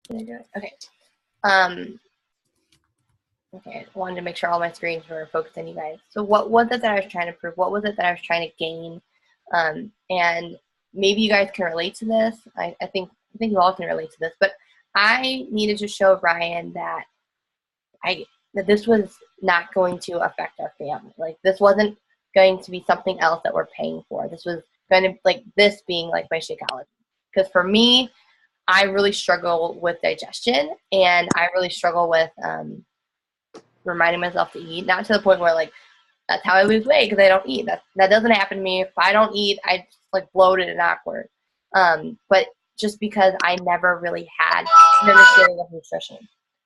Did I do it? Okay. Um, okay, I wanted to make sure all my screens were focused on you guys. So what was it that I was trying to prove? What was it that I was trying to gain? And maybe you guys can relate to this. I think you all can relate to this, but I needed to show Ryan that that this was not going to affect our family. Like, this wasn't going to be something else that we're paying for. This was going to, like, this being like my Shakeology. Because for me, I really struggle with digestion, and I really struggle with reminding myself to eat. Not to the point where, like, that's how I lose weight, because I don't eat. That doesn't happen to me. If I don't eat, I just, like, bloated and awkward. But just because I never really had an understanding of nutrition.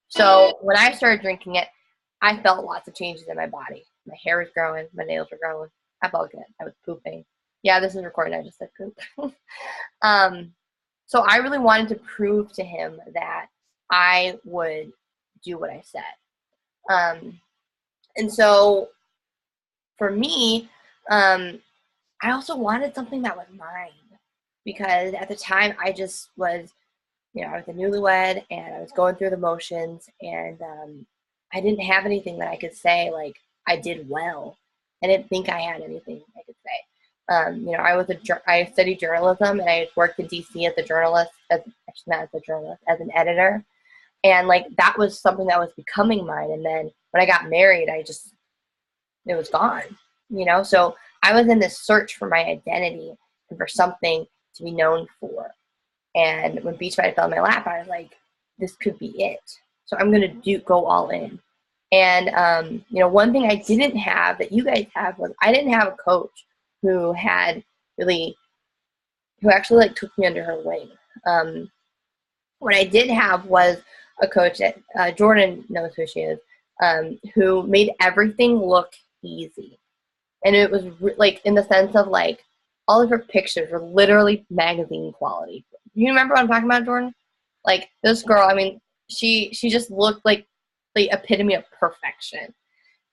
So when I started drinking it, I felt lots of changes in my body. My hair was growing. My nails were growing. I felt good. I was pooping. Yeah, this is recording. I just said poop. So I really wanted to prove to him that I would do what I said. And so for me, I also wanted something that was mine, because at the time I just was, I was a newlywed and I was going through the motions, and I didn't have anything that I could say, like, I did well. I didn't think I had anything I could say. I studied journalism, and I worked in DC as a journalist, not as a journalist, as an editor. And, like, that was something that was becoming mine. And then when I got married, it was gone, So I was in this search for my identity and for something to be known for. And when Beachbody fell in my lap, I was like, this could be it. So I'm going to go all in. And, one thing I didn't have that you guys have was I didn't have a coach who actually, like, took me under her wing. What I did have was a coach that Jordan knows who she is, who made everything look easy. And it was like, in the sense of, like, all of her pictures were literally magazine quality. You remember what I'm talking about, Jordan? Like, this girl, I mean, she just looked like the epitome of perfection.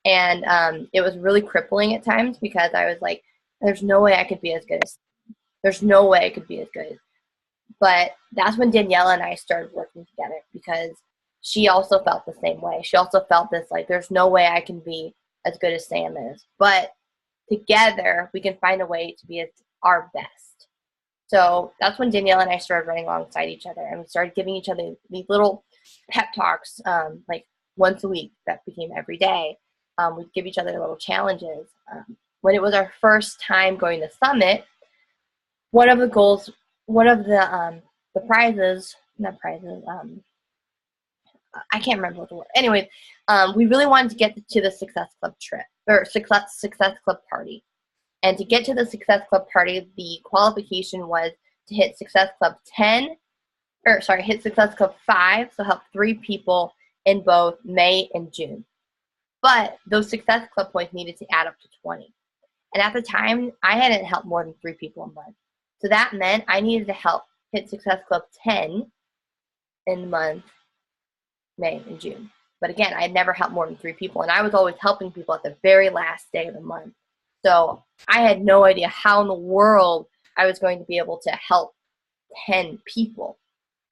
And it was really crippling at times, because I was like, there's no way I could be as good as, there's no way I could be as good. But that's when Daniela and I started working together, because she also felt the same way. She also felt this, like, there's no way I can be as good as Sam is. But together, we can find a way to be our best. So that's when Danielle and I started running alongside each other, and we started giving each other these little pep talks, like, once a week that became every day. We'd give each other little challenges. When it was our first time going to Summit, one of the prizes, not prizes, I can't remember what the word. Anyway, we really wanted to get to the Success Club trip, or Success Club party. And to get to the Success Club party, the qualification was to hit Success Club 5, so help 3 people in both May and June. But those Success Club points needed to add up to 20. And at the time, I hadn't helped more than 3 people a month. So that meant I needed to hit Success Club 10 in the month May and June. But again, I had never helped more than 3 people, and I was always helping people at the very last day of the month. So I had no idea how in the world I was going to be able to help 10 people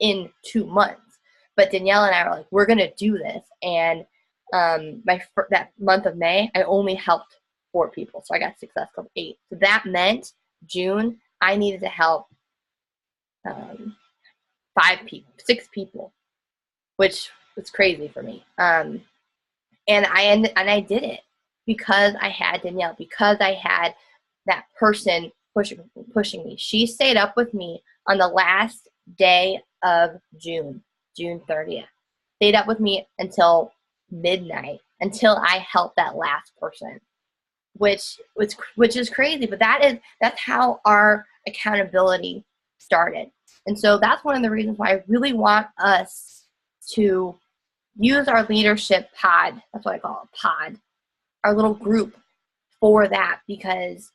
in 2 months. But Danielle and I were like, we're going to do this. And that month of May, I only helped 4 people. So I got Success Club 8. So that meant June, I needed to help 6 people, which was crazy for me. And I did it because I had Danielle, because I had that person pushing me. She stayed up with me on the last day of June 30th. Stayed up with me until midnight, until I helped that last person, which is crazy. But that's how our accountability started. And so that's one of the reasons why I really want us to use our leadership pod. That's what I call it, pod, our little group, for that. Because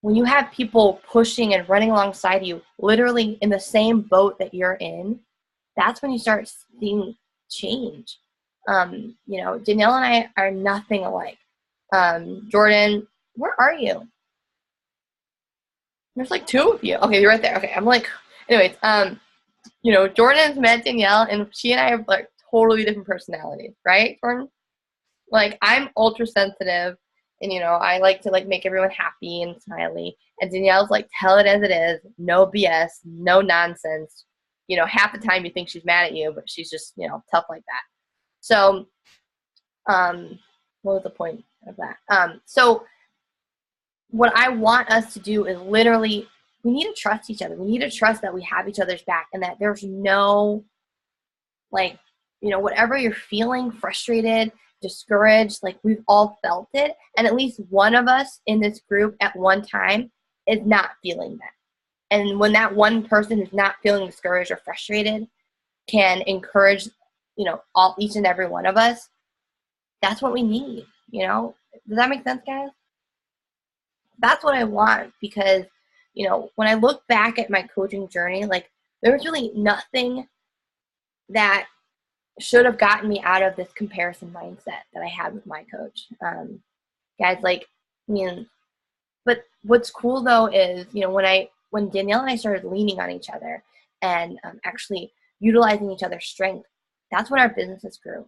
when you have people pushing and running alongside you, literally in the same boat that you're in, that's when you start seeing change. Danielle and I are nothing alike. Jordan, where are you? There's like 2 of you. Okay, you're right there. Okay, I'm like, anyways, you know, Jordan has met Danielle, and she and I have like totally different personalities, right, Jordan? Like, I'm ultra sensitive, and you know, I like to like make everyone happy and smiley. And Danielle's like, tell it as it is, no BS, no nonsense. You know, half the time you think she's mad at you, but she's just, you know, tough like that. So, what was the point of that? So what I want us to do is literally, we need to trust each other. We need to trust that we have each other's back, and that there's no, like, you know, whatever you're feeling, frustrated, discouraged, like, we've all felt it. And at least one of us in this group at one time is not feeling that. And when that one person who's not feeling discouraged or frustrated can encourage, you know, each and every one of us, that's what we need, you know? Does that make sense, guys? That's what I want, because, you know, when I look back at my coaching journey, like, there was really nothing that should have gotten me out of this comparison mindset that I had with my coach. Guys, like, I mean, but what's cool though is, you know, when Danielle and I started leaning on each other and actually utilizing each other's strength, that's when our businesses grew.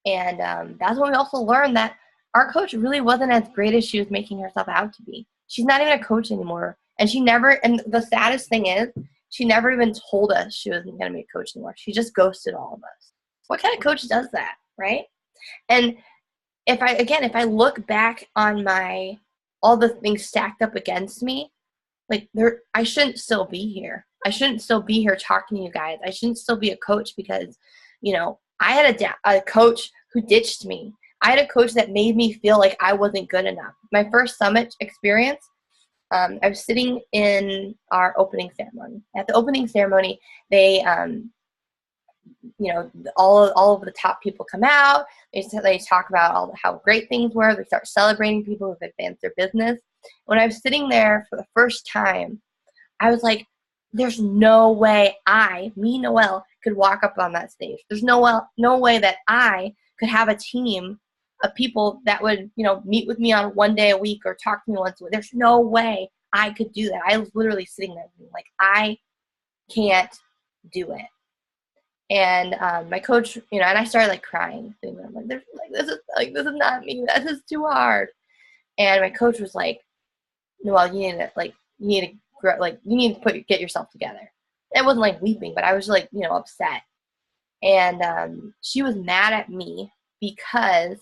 And that's when we also learned that our coach really wasn't as great as she was making herself out to be. She's not even a coach anymore. And and the saddest thing is, she never even told us she wasn't going to be a coach anymore. She just ghosted all of us. What kind of coach does that, right? And if I look back on all the things stacked up against me, like, I shouldn't still be here. I shouldn't still be here talking to you guys. I shouldn't still be a coach, because, you know, I had a coach who ditched me. I had a coach that made me feel like I wasn't good enough. My first summit experience, I was sitting in our opening ceremony. At the opening ceremony, they, you know, all of the top people come out. They talk about how great things were. They start celebrating people who've advanced their business. When I was sitting there for the first time, I was like, there's no way me, Noelle, could walk up on that stage. There's no way that I could have a team of people that would, you know, meet with me on one day a week or talk to me once a week. There's no way I could do that. I was literally sitting there like, I can't do it. And my coach, you know, and I started like crying. I'm like, this is not me. This is too hard. And my coach was like, Noelle, you need to get yourself together. It wasn't like weeping, but I was like, you know, upset. And she was mad at me because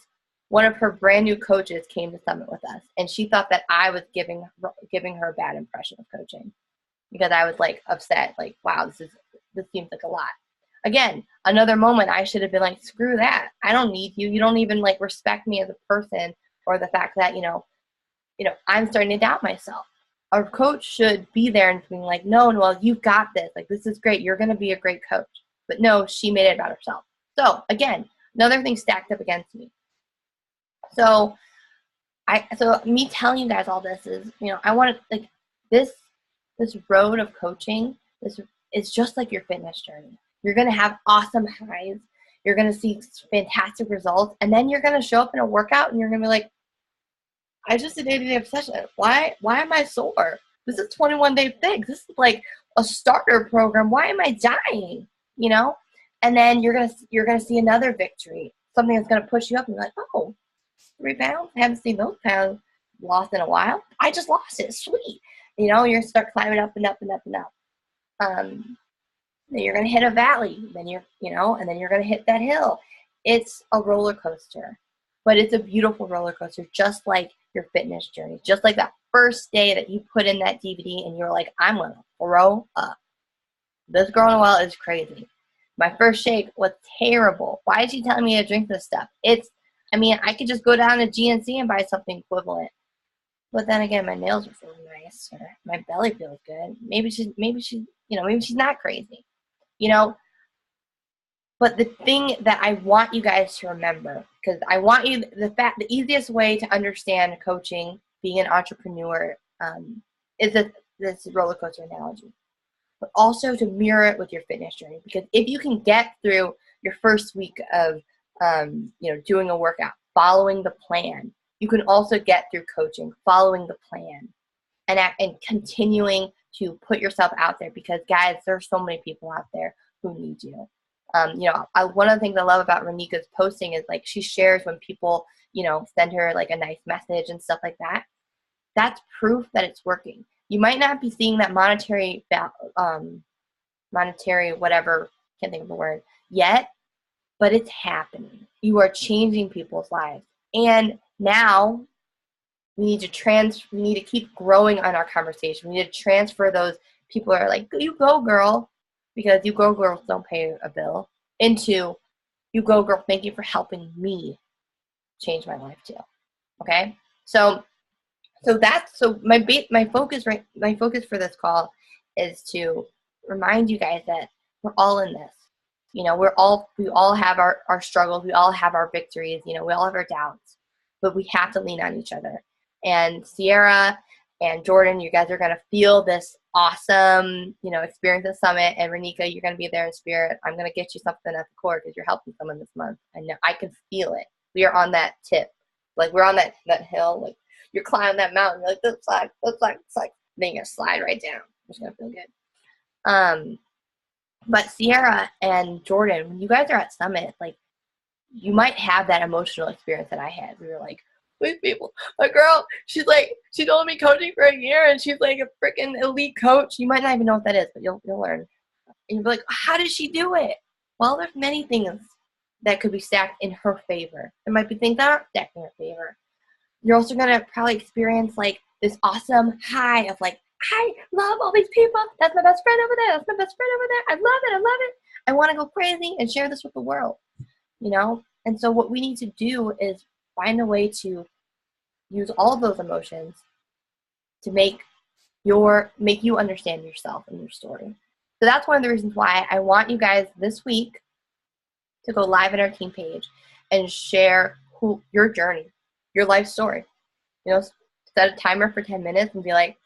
one of her brand new coaches came to Summit with us, and she thought that I was giving her a bad impression of coaching, because I was like upset, like, wow, this seems like a lot. Again, another moment I should have been like, screw that. I don't need you. You don't even like respect me as a person, or the fact that, you know, I'm starting to doubt myself. Our coach should be there and being like, no, well, you've got this. Like, this is great. You're going to be a great coach. But no, she made it about herself. So again, another thing stacked up against me. So me telling you guys all this is, you know, I want to, like, this road of coaching, this is just like your fitness journey. You're going to have awesome highs. You're going to see fantastic results. And then you're going to show up in a workout and you're going to be like, I just did 80-day obsession. Why am I sore? This is 21-day fix. This is like a starter program. Why am I dying? You know? And then you're gonna see another victory, something that's gonna push you up, and you're like, oh, 3 pounds? I haven't seen those pounds lost in a while. I just lost it. Sweet. You know, you're gonna start climbing up and up and up and up. Then you're gonna hit a valley. Then and then you're gonna hit that hill. It's a roller coaster, but it's a beautiful roller coaster, just like your fitness journey. Just like that first day that you put in that DVD and you're like, I'm gonna throw up. This girl Noelle is crazy. My first shake was terrible. Why is she telling me to drink this stuff? I could just go down to GNC and buy something equivalent. But then again, my nails are feeling nice, or my belly feels good. Maybe she's not crazy, you know. But the thing that I want you guys to remember, because I want you, the easiest way to understand coaching, being an entrepreneur, is this roller coaster analogy. But also to mirror it with your fitness journey. Because if you can get through your first week of, doing a workout, following the plan, you can also get through coaching, following the plan, and continuing to put yourself out there. Because guys, there's so many people out there who needs you. One of the things I love about Renika's posting is like she shares when people, send her like a nice message and stuff like that. That's proof that it's working. You might not be seeing that monetary whatever, can't think of the word yet, but it's happening. You are changing people's lives. And now we need to keep growing on our conversation. We need to transfer those people who are like, you go girl, because you go girls don't pay a bill, into you go girl, thank you for helping me change my life too. Okay? So my focus for this call is to remind you guys that we're all in this. We all have our struggles, we all have our victories, we all have our doubts, but we have to lean on each other. And Sierra and Jordan, you guys are going to feel this awesome, experience at Summit. And Renika, you're going to be there in spirit. I'm going to get you something at the core because you're helping someone this month. I know, I can feel it. We are on that tip. Like we're on that hill. Like you're climbing that mountain. You're like, looks like. Then you're going to slide right down. It's going to feel good. But Sierra and Jordan, when you guys are at Summit, like you might have that emotional experience that I had. We were like, wait, people, my girl, she's only been coaching for a year and she's like a freaking elite coach. You might not even know what that is, but you'll learn. And you'll be like, how did she do it? Well, there's many things that could be stacked in her favor. There might be things that aren't stacked in her favor. You're also going to probably experience like this awesome high of like, I love all these people. That's my best friend over there. That's my best friend over there. I love it. I want to go crazy and share this with the world, And so what we need to do is find a way to use all of those emotions to make you understand yourself and your story. So that's one of the reasons why I want you guys this week to go live in our team page and share your journey, your life story. Set a timer for 10 minutes and be like,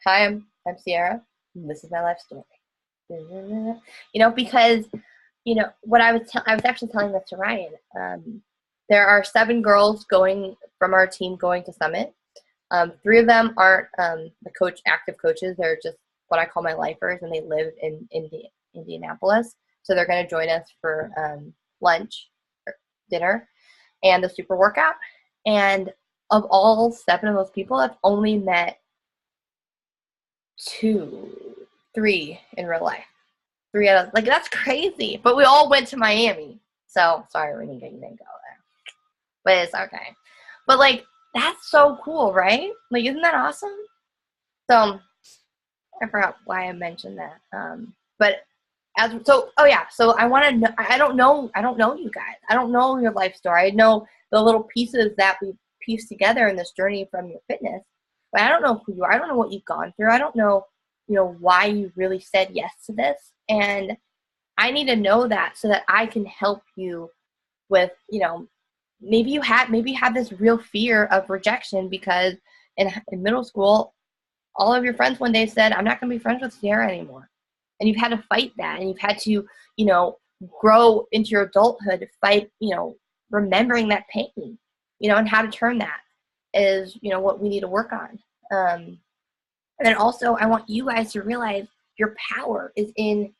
hi, I'm Sierra, and this is my life story. Because what I was actually telling this to Ryan. There are 7 girls going from our team going to Summit. 3 of them aren't active coaches. They're just what I call my lifers, and they live in Indianapolis. So they're going to join us for lunch or dinner and the super workout. And of all 7 of those people, I've only met 3 in real life. 3 out of, that's crazy. But we all went to Miami. So sorry, Renika, you didn't go there. But it's okay. But that's so cool, right? Isn't that awesome? So I forgot why I mentioned that. So I want to know. I don't know you guys. I don't know your life story. I know the little pieces that we pieced together in this journey from your fitness, but I don't know who you are. I don't know what you've gone through. I don't know, why you really said yes to this, and I need to know that so that I can help you with, maybe you have this real fear of rejection because in middle school, all of your friends one day said, I'm not going to be friends with Sierra anymore. And you've had to fight that. And you've had to, grow into your adulthood, fight, remembering that pain, and how to turn that is, what we need to work on. And then also I want you guys to realize your power is in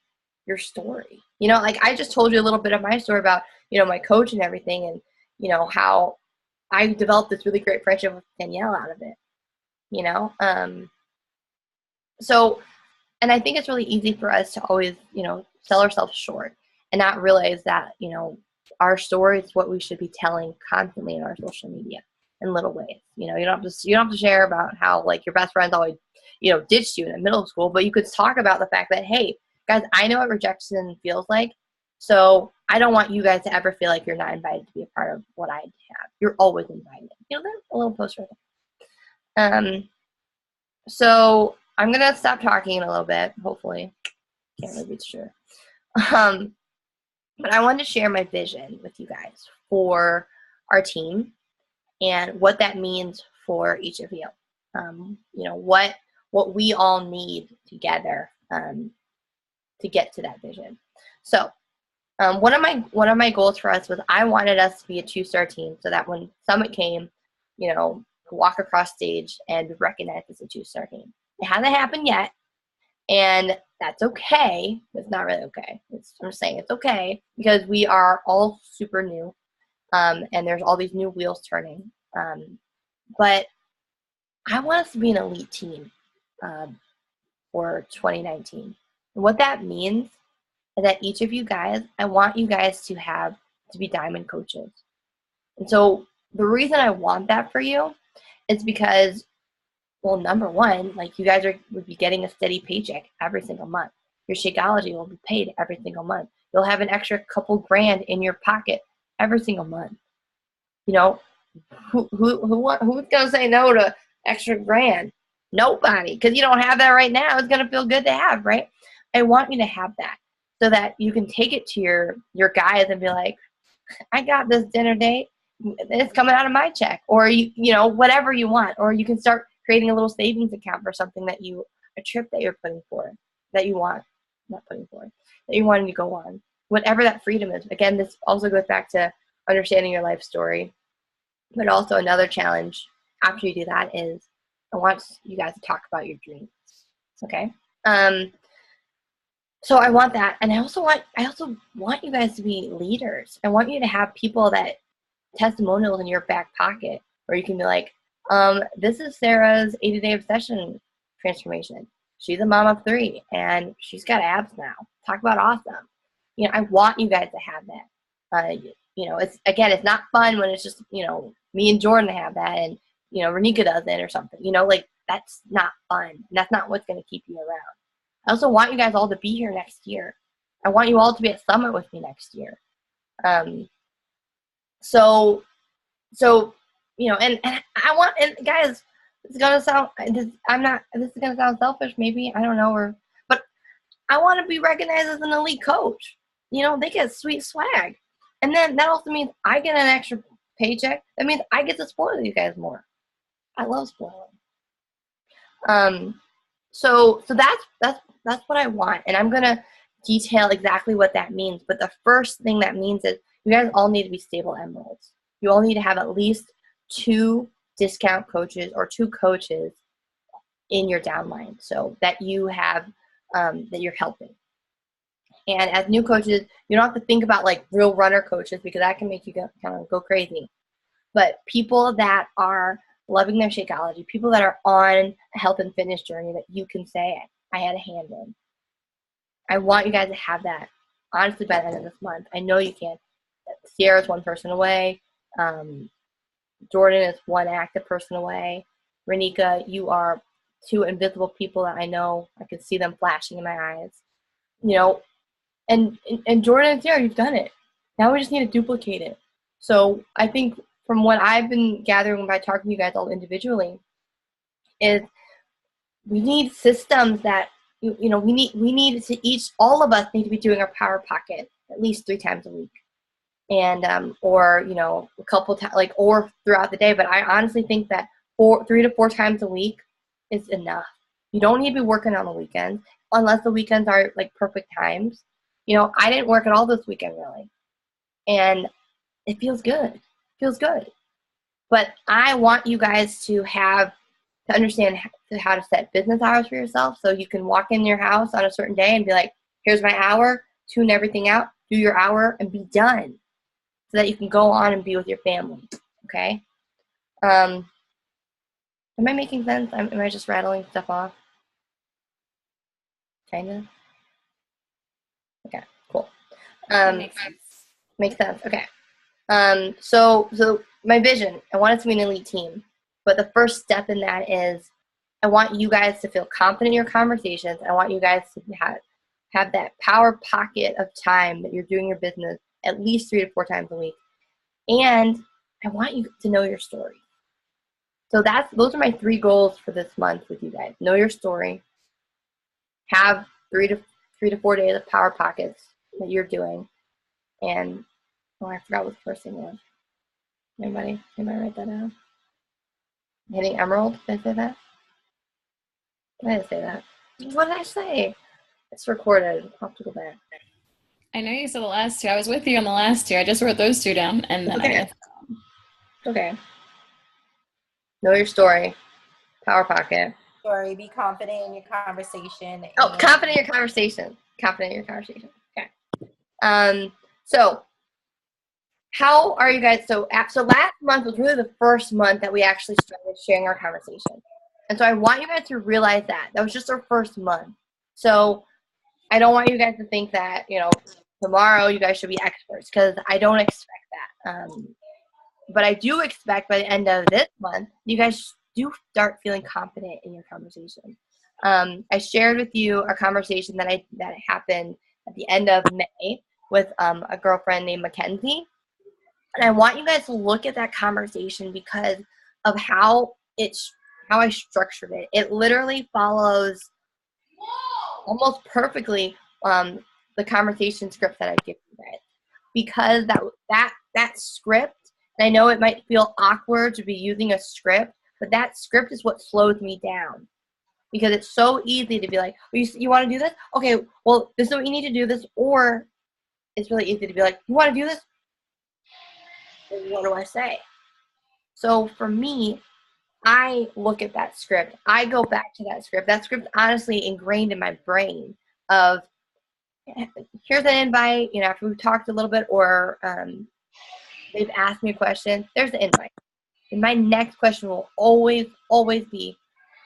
your story. I just told you a little bit of my story about, my coach and everything, and, how I developed this really great friendship with Danielle out of it, So, and I think it's really easy for us to always, sell ourselves short and not realize that, our story is what we should be telling constantly in our social media in little ways. You don't have to share about how your best friends always, ditched you in middle school, but you could talk about the fact that, hey, guys, I know what rejection feels like. So I don't want you guys to ever feel like you're not invited to be a part of what I have. You're always invited. There's a little post right there. So I'm going to stop talking a little bit, hopefully. Can't really be sure. But I wanted to share my vision with you guys for our team and what that means for each of you. What we all need together to get to that vision. So one of my goals for us was I wanted us to be a 2-star team so that when Summit came, walk across stage and be recognized as a 2-star team. It hasn't happened yet, And that's okay. It's not really okay. I'm saying it's okay because we are all super new, and there's all these new wheels turning. But I want us to be an elite team for 2019. And what that means is that each of you guys, I want you guys to be diamond coaches. And so the reason I want that for you is because, well, number one, like you guys would be getting a steady paycheck every single month. Your Shakeology will be paid every single month. You'll have an extra couple grand in your pocket every single month. You know, who's gonna say no to extra grand? Nobody, because you don't have that right now. It's gonna feel good to have, right? I want you to have that so that you can take it to your guys and be like, I got this dinner date. It's coming out of my check, or you know whatever you want, or you can start creating a little savings account for something a trip that you're putting for that you want, not putting for that you want to go on, whatever that freedom is. Again, this also goes back to understanding your life story, but also another challenge after you do that is I want you guys to talk about your dreams. Okay. So I want that, and I also want you guys to be leaders. I want you to have people that testimonials in your back pocket where you can be like, this is Sarah's 80-day obsession transformation. She's a mom of 3 and she's got abs now. Talk about awesome. You know, I want you guys to have that. You know, it's not fun when it's just, you know, me and Jordan have that and, you know, Renika does it or something, you know, like that's not fun. That's not what's going to keep you around. I also want you guys all to be here next year. I want you all to be at Summit with me next year. So, you know, and I want, and guys, this is gonna sound selfish, maybe, I don't know, but I want to be recognized as an elite coach. You know, they get sweet swag, and then that also means I get an extra paycheck. That means I get to spoil you guys more. I love spoiling. So that's what I want, and I'm gonna detail exactly what that means. But the first thing that means is you guys all need to be stable emeralds. You all need to have at least 2 discount coaches or 2 coaches in your downline, so that you have that you're helping. And as new coaches, you don't have to think about like real runner coaches because that can make you kind of go crazy. But people that are loving their Shakeology, people that are on a health and fitness journey that you can say, I had a hand in. I want you guys to have that, honestly, by the end of this month. I know you can. Sierra's 1 person away. Jordan is 1 active person away. Renika, you are 2 invisible people that I know. I can see them flashing in my eyes. You know, and Jordan and Sierra, you've done it. Now we just need to duplicate it. So I think from what I've been gathering by talking to you guys all individually is we need systems that, you know, we need to all of us need to be doing our power pocket at least 3 times a week. And or, you know, a couple times, like, or throughout the day. But I honestly think that 3 to 4 times a week is enough. You don't need to be working on the weekends unless the weekends are like perfect times. You know, I didn't work at all this weekend really, and it feels good. It feels good. But I want you guys to understand how to set business hours for yourself, so you can walk in your house on a certain day and be like, here's my hour, tune everything out, do your hour, and be done, so that you can go on and be with your family. Okay? Am I making sense? Am I just rattling stuff off? Kind of? Okay, cool. Makes sense. Okay. So my vision, I want it to be an elite team. But the first step in that is I want you guys to feel confident in your conversations. I want you guys to have that power pocket of time that you're doing your business at least 3 to 4 times a week. And I want you to know your story. So those are my 3 goals for this month with you guys. Know your story. Have 3 to 4 days of power pockets that you're doing. And I forgot what the first thing was. Anybody write that down? Hitting emerald? Did I say that? I didn't say that. What did I say? It's recorded. I'll have to go back. I know you said the last 2. I was with you on the last 2. I just wrote those 2 down, and then okay. Okay. Know your story. Power pocket. story. Be confident in your conversation. Oh, confident in your conversation. Confident in your conversation. Okay. So how are you guys? So last month was really the first month that we actually started sharing our conversation. And so I want you guys to realize that. That was just our first month. So I don't want you guys to think that, tomorrow you guys should be experts, because I don't expect that. But I do expect by the end of this month, you guys do start feeling confident in your conversation. I shared with you a conversation that happened at the end of May with a girlfriend named Mackenzie. And I want you guys to look at that conversation because of how I structured it. It literally follows almost perfectly the conversation script that I give you guys. Because that script, and I know it might feel awkward to be using a script, but that script is what slows me down. Because it's so easy to be like, you want to do this? Okay, well, this is what you need to do this. Or it's really easy to be like, you want to do this? What do I say? So for me, I look at that script. I go back to that script. That script honestly ingrained in my brain of, here's an invite, after we've talked a little bit, or they've asked me a question, there's the invite. And my next question will always, always be,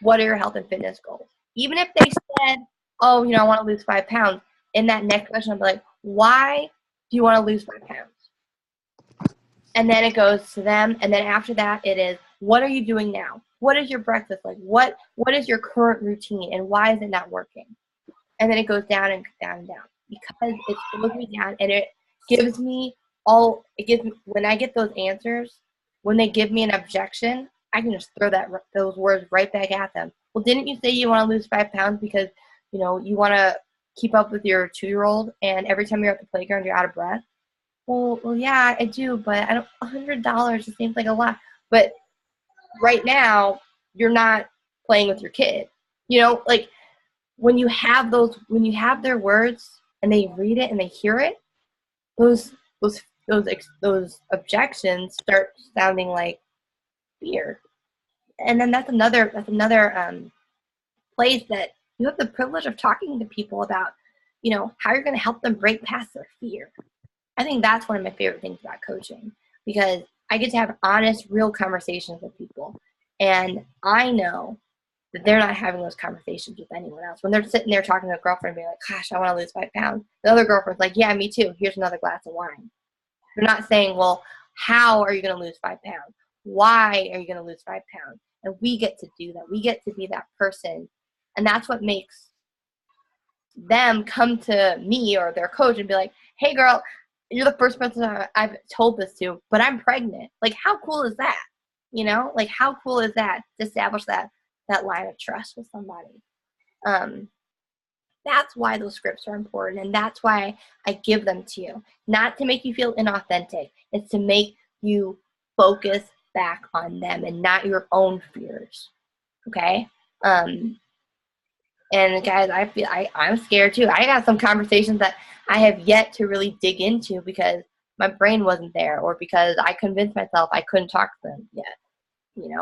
what are your health and fitness goals? Even if they said, oh, I want to lose 5 pounds, in that next question, I'll be like, why do you want to lose 5 pounds? And then it goes to them. And then after that, it is, what are you doing now? What is your breakfast like? What is your current routine? And why is it not working? And then it goes down and down and down. Because it slows me down, and it gives me when I get those answers, when they give me an objection, I can just throw those words right back at them. Well, didn't you say you want to lose 5 pounds because, you want to keep up with your 2-year-old, and every time you're at the playground, you're out of breath? Well, yeah, I do, but I don't. $100, it seems like a lot. But right now, you're not playing with your kid. Like when you have their words and they read it and they hear it, those objections start sounding like fear. And then that's another place that you have the privilege of talking to people about, how you're going to help them break past their fear. I think that's one of my favorite things about coaching, because I get to have honest, real conversations with people. And I know that they're not having those conversations with anyone else. When they're sitting there talking to a girlfriend and being like, gosh, I want to lose 5 pounds. The other girlfriend's like, yeah, me too. Here's another glass of wine. They're not saying, well, how are you going to lose 5 pounds? Why are you going to lose 5 pounds? And we get to do that. We get to be that person. And that's what makes them come to me or their coach and be like, hey, girl, you're the first person I've told this to, but I'm pregnant. Like, how cool is that? Like, how cool is that to establish that line of trust with somebody? That's why those scripts are important, and that's why I give them to you. Not to make you feel inauthentic. It's to make you focus back on them and not your own fears. Okay? And guys, I'm scared too. I got some conversations that I have yet to really dig into because my brain wasn't there, or because I convinced myself I couldn't talk to them yet.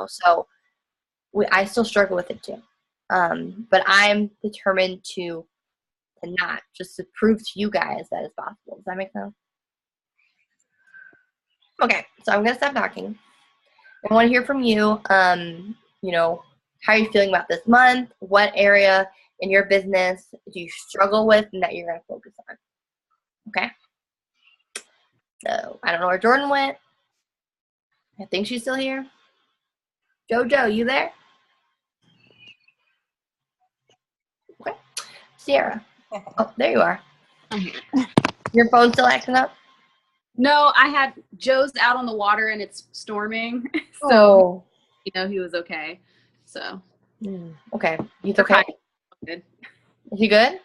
So I still struggle with it too. But I'm determined to not, just to prove to you guys that it's possible. Does that make sense? Okay, so I'm gonna stop talking. I want to hear from you. How are you feeling about this month? What area in your business do you struggle with and that you're gonna focus on? Okay. So I don't know where Jordan went. I think she's still here. Jojo, you there? Okay. Sierra. Oh, there you are. I'm here. Your phone's still acting up? No, Joe's out on the water and it's storming. So, he was okay. So. Okay. He's okay? Good. Is he good?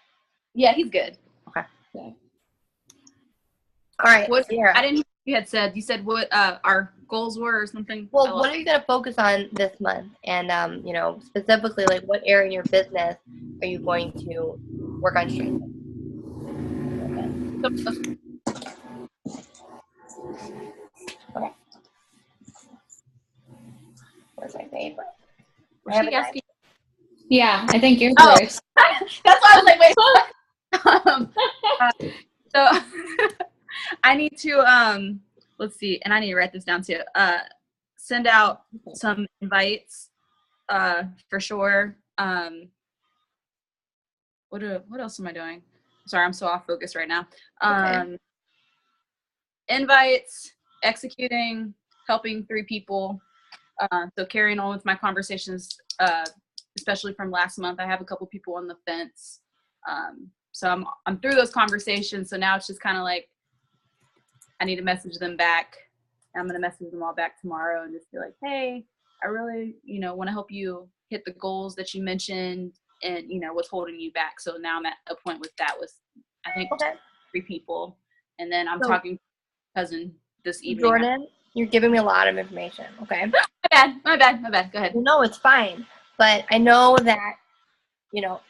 Yeah, he's good. Okay. Yeah. All right, Sierra. I didn't hear what you had said. You said what our goals were or something? Well, what are you going to focus on this month? And, specifically, like, what area in your business are you going to work on strengthening? Okay. Where's my paper? Was she asking? Yeah, I think yours Oh. works. That's why I was like, wait. So I need to let's see, and I need to write this down too. Send out some invites for sure. What else am I doing? Sorry, I'm so off focus right now. Okay. Invites, executing, helping 3 people. So carrying on with my conversations, especially from last month. I have a couple people on the fence. So I'm through those conversations. So now it's just kind of like I need to message them back. I'm going to message them all back tomorrow and just be like, hey, I really, want to help you hit the goals that you mentioned and, what's holding you back. So now I'm at a point with that with, I think, Okay. 3 people. And then I'm So- talking to my cousin this evening. Jordan, you're giving me a lot of information, okay? My bad. Go ahead. No, it's fine. But I know that,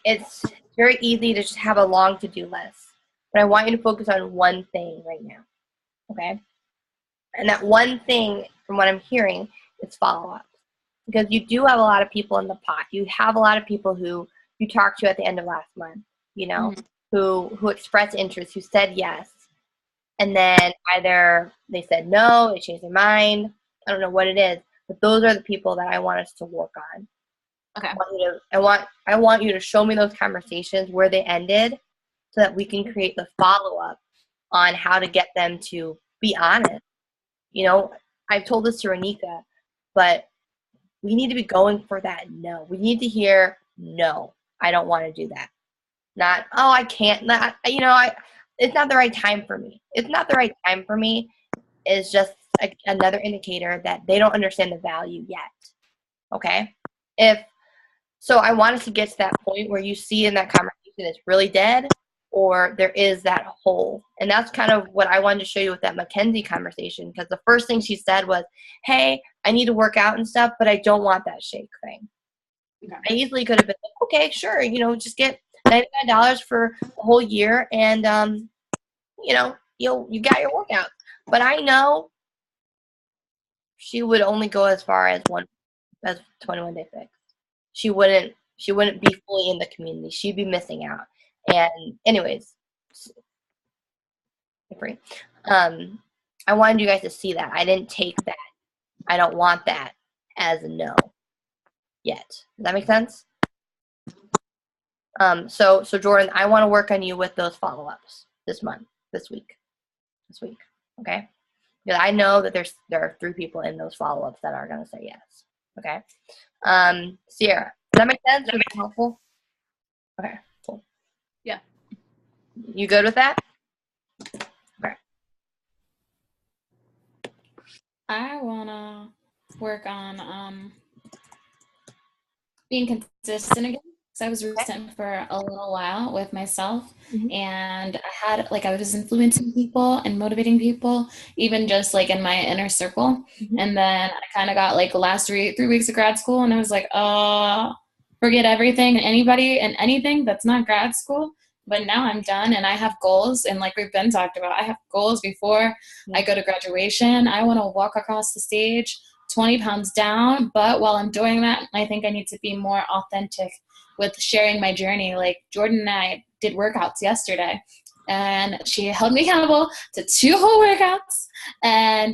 it's very easy to just have a long to-do list. But I want you to focus on one thing right now, okay? And that one thing, from what I'm hearing, is follow-up. Because you do have a lot of people in the pot. You have a lot of people who you talked to at the end of last month, who expressed interest, who said yes. And then either they said no, they changed their mind. I don't know what it is. But those are the people that I want us to work on. Okay. I want you to show me those conversations where they ended so that we can create the follow-up on how to get them to be honest. I've told this to Renika, but we need to be going for that no. We need to hear no, I don't want to do that. Not, oh, I can't. It's not the right time for me. It's not the right time for me is just another indicator that they don't understand the value yet. Okay? So I want us to get to that point where you see in that conversation it's really dead or there is that hole. And that's kind of what I wanted to show you with that Mackenzie conversation, because the first thing she said was, hey, I need to work out and stuff, but I don't want that shake thing. Okay. I easily could have been like, okay, sure, just get $99 for the whole year and, you got your workout. But I know she would only go as far as 21 Day Fix. She wouldn't be fully in the community. She'd be missing out. And anyways, I wanted you guys to see that. I didn't take that. I don't want that as a no yet. Does that make sense? So Jordan, I want to work on you with those follow-ups this week, okay? Because I know that there are 3 people in those follow-ups that are going to say yes, okay? Sierra, does that make sense? Is that helpful? Okay, cool. Yeah. You good with that? Okay. I wanna work on being consistent again. So I was resistant for a little while with myself, and I was influencing people and motivating people, even just like in my inner circle. And then I kind of got like the last 3 weeks of grad school, and I was like, forget everything and anybody and anything that's not grad school. But now I'm done and I have goals, and like we've been talked about, I have goals before I go to graduation. I want to walk across the stage 20 pounds down, but while I'm doing that, I think I need to be more authentic with sharing my journey. Like Jordan and I did workouts yesterday, and she held me accountable to 2 whole workouts, and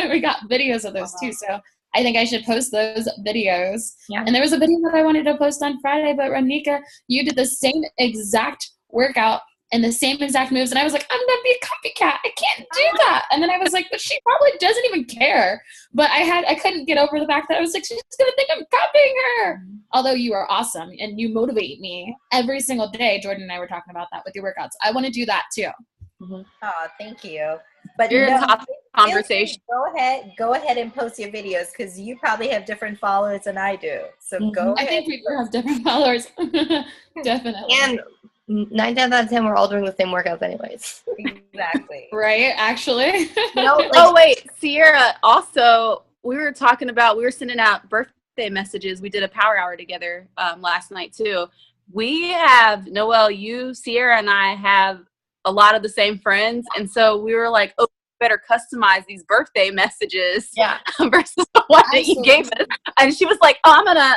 we got videos of those too. So I think I should post those videos. Yeah. And there was a video that I wanted to post on Friday, but Renika, you did the same exact workout and the same exact moves. And I was like, I'm going to be a copycat. I can't do that. And then I was like, but she probably doesn't even care. But I couldn't get over the fact that I was like, she's going to think I'm copying her. Although you are awesome and you motivate me every single day. Jordan and I were talking about that with your workouts. I want to do that too. Oh, thank you. But You're a topic conversation. Go ahead and post your videos because you probably have different followers than I do. So go ahead. I think we do have different followers. Definitely. And 9 times out of 10, we're all doing the same workouts anyways. Exactly. Right, actually. Oh, wait, Sierra, also, we were sending out birthday messages. We did a power hour together last night, too. We have, Noelle, you, Sierra, and I have a lot of the same friends. And so we were like, better customize these birthday messages Yeah. versus the one that you Absolutely. gave us. And she was like, oh,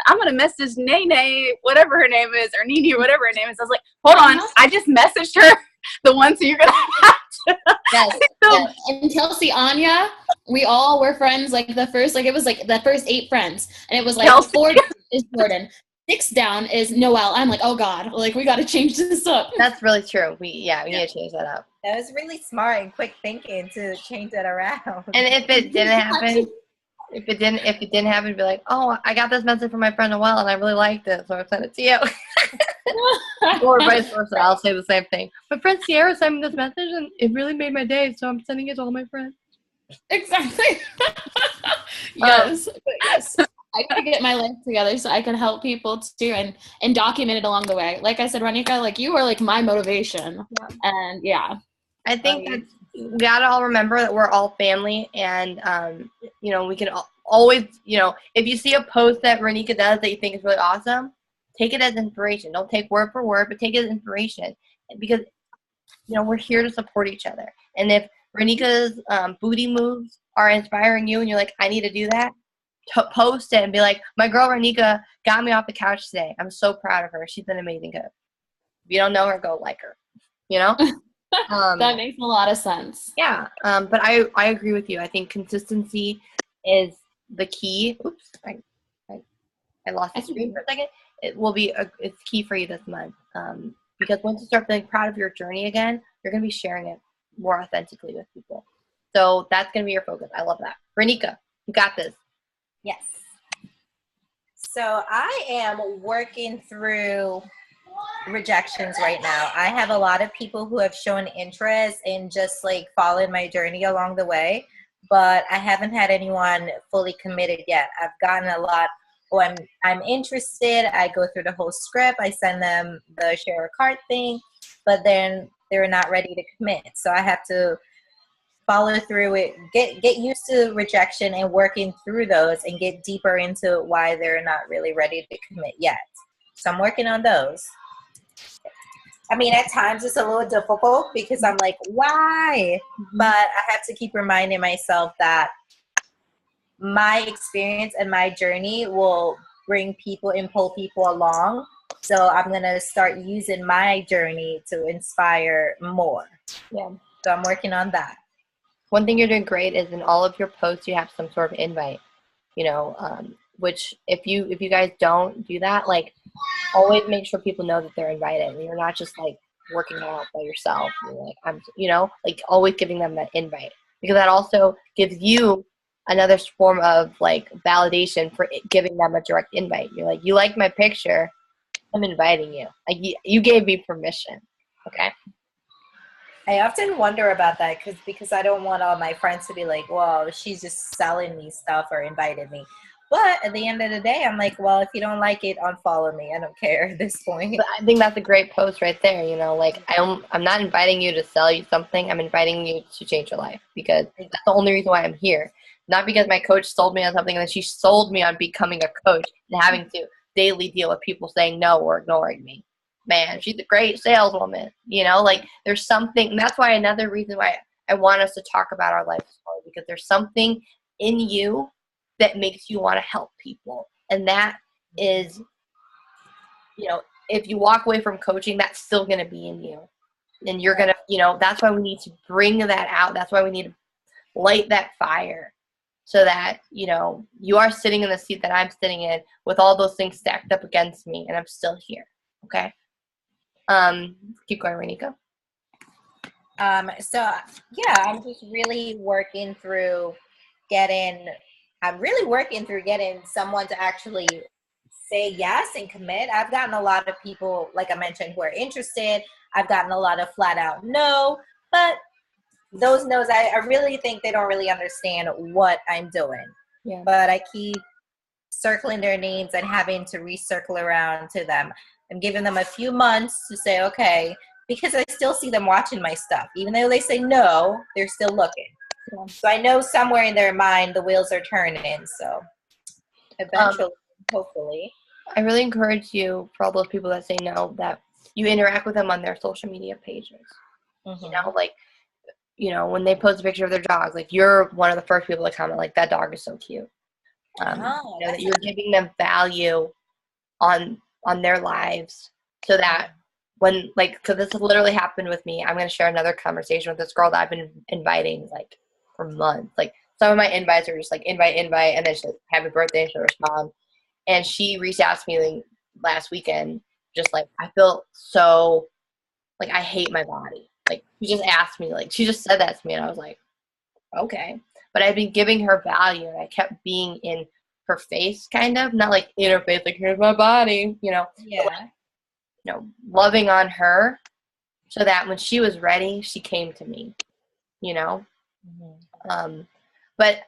I'm gonna message Nene, whatever her name is, or Nene, or whatever her name is. I was like, hold on, I just messaged her the one, so you're gonna have to. Yes. So, And Kelsey, Anya, we all were friends. Like the first, like it was like the first 8 friends, and it was like Kelsey. 4 is Jordan, 6 down is Noelle. I'm like, oh god, like we got to change this up. That's really true. We need to change that up. That was really smart and quick thinking to change that around. And if it didn't happen, if it didn't happen, be like, oh, I got this message from my friend Noelle and I really liked it, so I sent it to you. Or vice versa. I'll say the same thing. My friend Sierra sent me this message and it really made my day, so I'm sending it to all my friends. Exactly. Yes. But yes. I gotta get my life together so I can help people too and document it along the way. Like I said, Ronika, like you are like my motivation. Yeah. And yeah. I think that we gotta all remember that we're all family, and we can always, if you see a post that Ronika does that you think is really awesome, take it as inspiration. Don't take word for word, but take it as inspiration, because we're here to support each other. And if Ronika's booty moves are inspiring you, and you're like, I need to do that, post it and be like, my girl Ronika got me off the couch today. I'm so proud of her. She's an amazing cook. If you don't know her, go like her. That makes a lot of sense. Yeah, but I agree with you. I think consistency is the key. Oops, I lost the screen for a second. It will be it's key for you this month, because once you start feeling proud of your journey again, you're going to be sharing it more authentically with people. So that's going to be your focus. I love that. Ronika, you got this. Yes. So I am working through rejections right now. I have a lot of people who have shown interest in just like following my journey along the way, but I haven't had anyone fully committed yet. I've gotten a lot. Oh, I'm interested. I go through the whole script. I send them the share a cart thing, but then they're not ready to commit. So I have to follow through it, get used to rejection and working through those and get deeper into why they're not really ready to commit yet. So I'm working on those. I mean, at times it's a little difficult because I'm like, why? But I have to keep reminding myself that my experience and my journey will bring people and pull people along. So I'm going to start using my journey to inspire more. Yeah. So I'm working on that. One thing you're doing great is in all of your posts you have some sort of invite, which if you guys don't do that, like always make sure people know that they're invited and you're not just like working out by yourself. You're like, like always giving them that invite, because that also gives you another form of like validation for giving them a direct invite. You're like, you like my picture, I'm inviting you. Like you gave me permission. Okay. I often wonder about that because I don't want all my friends to be like, well, she's just selling me stuff or invited me. But at the end of the day, I'm like, well, if you don't like it, unfollow me. I don't care at this point. But I think that's a great post right there. Like I'm not inviting you to sell you something. I'm inviting you to change your life, because that's the only reason why I'm here. Not because my coach sold me on something and then she sold me on becoming a coach and having to daily deal with people saying no or ignoring me. Man, she's a great saleswoman. Like there's something. That's why another reason why I want us to talk about our life story, because there's something in you that makes you want to help people. And that is, if you walk away from coaching, that's still going to be in you. And you're going to, that's why we need to bring that out. That's why we need to light that fire, so that, you are sitting in the seat that I'm sitting in with all those things stacked up against me and I'm still here. Okay. Keep going, Ronika. So yeah, I'm just really working through getting someone to actually say yes and commit. I've gotten a lot of people, like I mentioned, who are interested. I've gotten a lot of flat out no, but those no's, I really think they don't really understand what I'm doing. Yeah. But I keep circling their names and having to recircle around to them. I'm giving them a few months to say, okay, because I still see them watching my stuff. Even though they say no, they're still looking. Yeah. So I know somewhere in their mind the wheels are turning. So eventually, hopefully. I really encourage you, for all those people that say no, that you interact with them on their social media pages. Mm-hmm. Like you know, when they post a picture of their dogs, like you're one of the first people to comment, like, that dog is so cute. You know, that you're giving them value on their lives, so that when, like, because this literally happened with me. I'm going to share another conversation with this girl that I've been inviting, like, for months. Like, some of my invites are just, like, invite, and then she'll have a birthday and she'll respond. And she reached out to me, like, last weekend, just, like, I feel so, like, I hate my body. Like, she just asked me, like, she just said that to me, and I was like, okay. But I've been giving her value, and I kept being in her face, kind of. Not, like, in her face, like, here's my body, you know. Yeah. But, like, you know, loving on her so that when she was ready, she came to me, you know. But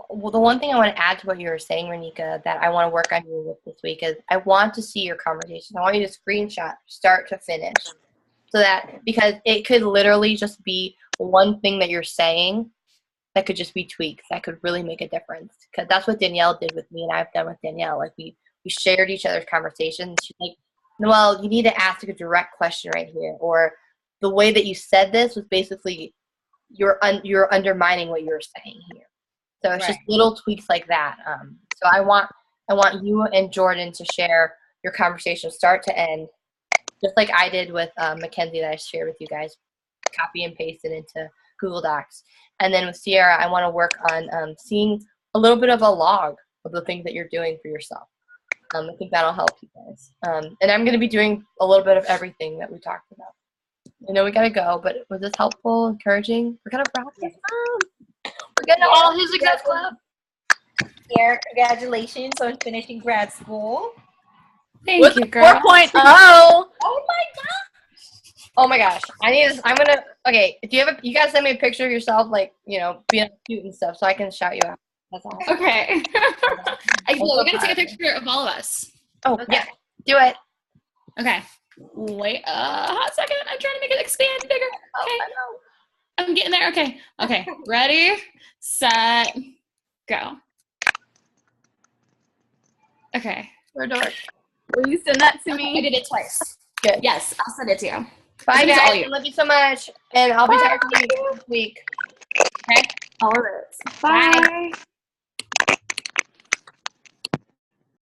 the one thing I want to add to what you were saying, Renika, that I want to work on you with this week is I want to see your conversations. I want you to screenshot start to finish, so that, because it could literally just be one thing that you're saying that could just be tweaks that could really make a difference. Because that's what Danielle did with me, and I've done with Danielle. Like, we shared each other's conversations. She's like, Noelle, you need to ask a direct question right here, or the way that you said this was basically you're undermining what you're saying here. So it's just little tweaks like that. So I want you and Jordan to share your conversation start to end, just like I did with Mackenzie that I shared with you guys. Copy and paste it into Google Docs. And then with Sierra, I want to work on seeing a little bit of a log of the things that you're doing for yourself. I think that'll help you guys. And I'm going to be doing a little bit of everything that we talked about. I know we got to go, but was this helpful, encouraging? We're going to practice. We're getting all his success club. Here, congratulations on finishing grad school. Thank you, girl. 4.0. Oh my gosh. Oh my gosh. Okay, if you guys send me a picture of yourself, like, you know, being cute and stuff, so I can shout you out. That's all. Okay. We're going to take a picture of all of us. Oh, okay. Yeah. Do it. Okay. Wait a hot second. I'm trying to make it expand bigger. Okay. I'm getting there. Okay. Okay. Ready, set, go. Okay. We're done. Will you send that to I me? did it twice. Good. Yes, I'll send it to you. Bye, Send it to all guys. you. I love you so much. And I'll be talking to you next week. Okay? All of it. Bye. Bye.